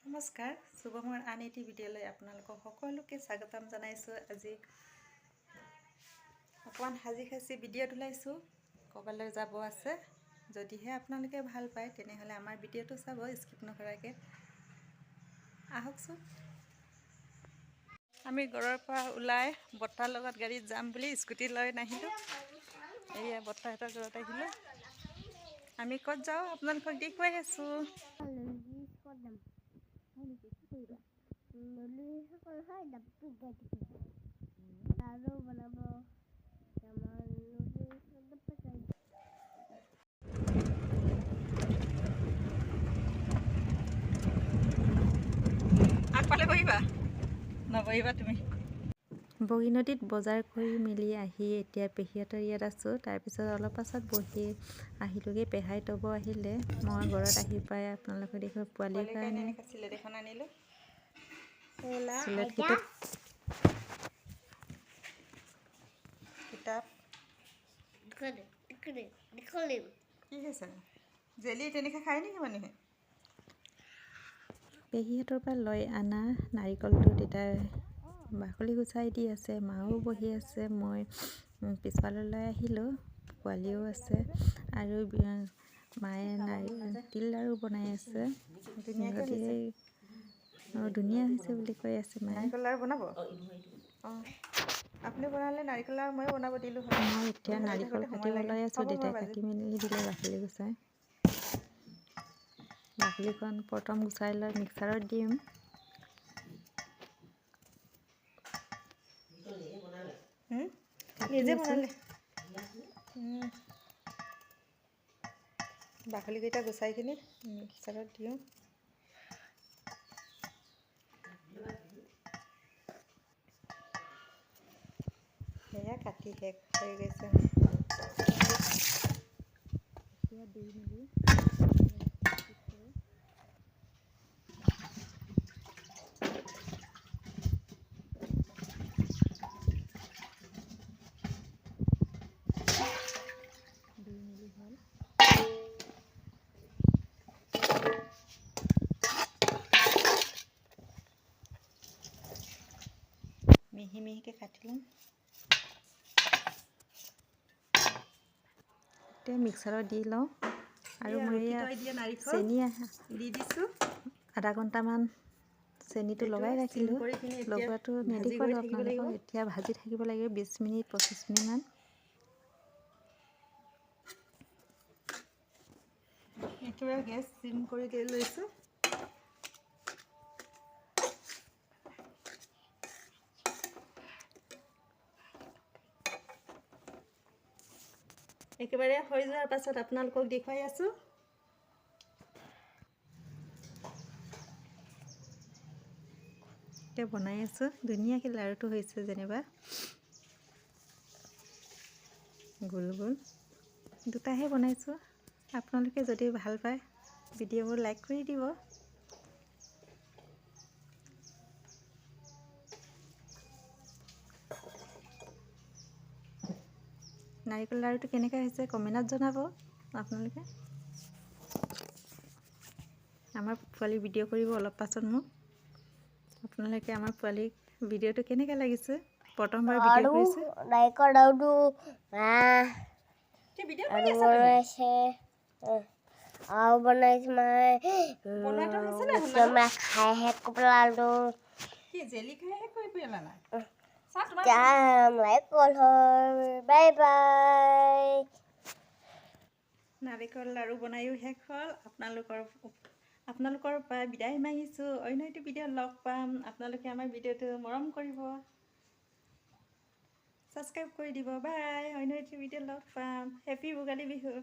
নমস্কাৰ শুভমৰ আন এটি ভিডিঅ'লৈ আপোনালোকক সকলোকে স্বাগতম জনাইছোঁ। আজি অকণমান সাজি খাচি ভিডিঅ'ত ওলাইছোঁ, ক'ৰবালৈ যাব আছে। যদিহে আপোনালোকে ভাল পায় তেনেহ'লে আমাৰ ভিডিঅ'টো চাব স্কিপ নকৰাকৈ। আহকচোন। আমি ঘৰৰ পৰা ওলাই বৰ্তাৰ লগত গাড়ীত যাম বুলি স্কুটি লৈ নাহিলোঁ। এয়া বৰ্তাহঁতৰ ঘৰত আহিলোঁ। আমি ক'ত যাওঁ আপোনালোকক দেখুৱাই আছোঁ। আগফালে বহিবা, নবহিবা তুমি। বগীনদীত বজাৰ কৰি মেলি আহি এতিয়া পেহীহঁতৰ ইয়াত আছোঁ। তাৰপিছত অলপ পাছত বহি আহিলোঁগৈ। পেহাই তব আহিলে। মই ঘৰত আহি পাই আপোনালোকে দেখোঁ পোৱালিৰ কাৰণে চিলেট এখন আনিলোঁ। চিলেট কিতাপ কি হৈছে? জেলি তেনেকৈ খায় নেকি মানুহে? পেহীহঁতৰ পৰা লৈ অনা নাৰিকলটো দেউতাই বাকলি গুচাই দি আছে। মাও বহি আছে। মই পিছফাললৈ আহিলোঁ। পোৱালিও আছে আৰু মায়ে তিল লাড়ু বনাই আছে। ধুনীয়া হৈছে বুলি কৈ আছে মায়ে। নাৰিকল লাড়ু বনাব? অঁ, আপুনি বনালে নাৰিকল লাড়ু ময়ো বনাব দিলোঁ হয়। মই এতিয়া নাৰিকল কাটিবলৈ আছোঁ। দেউতাই কাটি মেলি দিলে বাকলি গুচাই। বাকলিখন প্ৰথম গুচাই লৈ মিক্সাৰত দিম। নিজে বনালে। বাকলিকেইটা গুচাই কিনি মিক্সাৰত দিওঁ। সেয়া কাটি শেষ হৈ গৈছে। এতিয়া দি মেলি হ'ল। মিহি মিহিকৈ কাটি ল'ম। এতিয়া মিক্সাৰত দি লওঁ আৰু মই চেনি দি দিছোঁ। আধা ঘণ্টামান চেনিটো লগাই ৰাখিলোঁ। লগোৱাটো নেদেখুৱালোঁ আপোনালোকক। এতিয়া ভাজি থাকিব লাগিব 20 মিনিট 25 মিনিটমান। এতিয়া গেছ চিম কৰি লৈছোঁ। একেবাৰে হৈ যোৱাৰ পাছত আপোনালোকক দেখুৱাই আছোঁ। এতিয়া বনাই আছোঁ। ধুনীয়াকৈ লাড়ুটো হৈছে যেনিবা গোল গোল। দুটাহে বনাইছোঁ। আপোনালোকে যদি ভাল পায় ভিডিঅ'বোৰ লাইক কৰি দিব। নাৰিকল লাড়ুটো কেনেকৈ হৈছে কমেণ্টত জনাব আপোনালোকে। আমাৰ পোৱালি ভিডিঅ' কৰিব অলপ পাছত মোক। আপোনালোকে আমাৰ পোৱালিক ভিডিঅ'টো কেনেকৈ লাগিছে? প্ৰথমবাৰ ভিডিঅ' কৰিছে। নাৰিকল লাড়ুটো আৰু বনাইছে মায়ে খাই শেষ কৰি পেলালোঁ। নাৰিকল হ'ল। Bye bye. নাৰিকল লাড়ু বনায়ো শেষ হ'ল। আপোনালোকৰ পৰা বিদায় মাগিছোঁ। অন্য এটি ভিডিঅ'ত লগ পাম। আপোনালোকে আমাৰ ভিডিঅ'টো মৰম কৰিব, ছাবস্ক্ৰাইব কৰি দিব। বাই। অন্য এটি ভিডিঅ'ত লগ পাম। হেপী ভোগালী বিহু।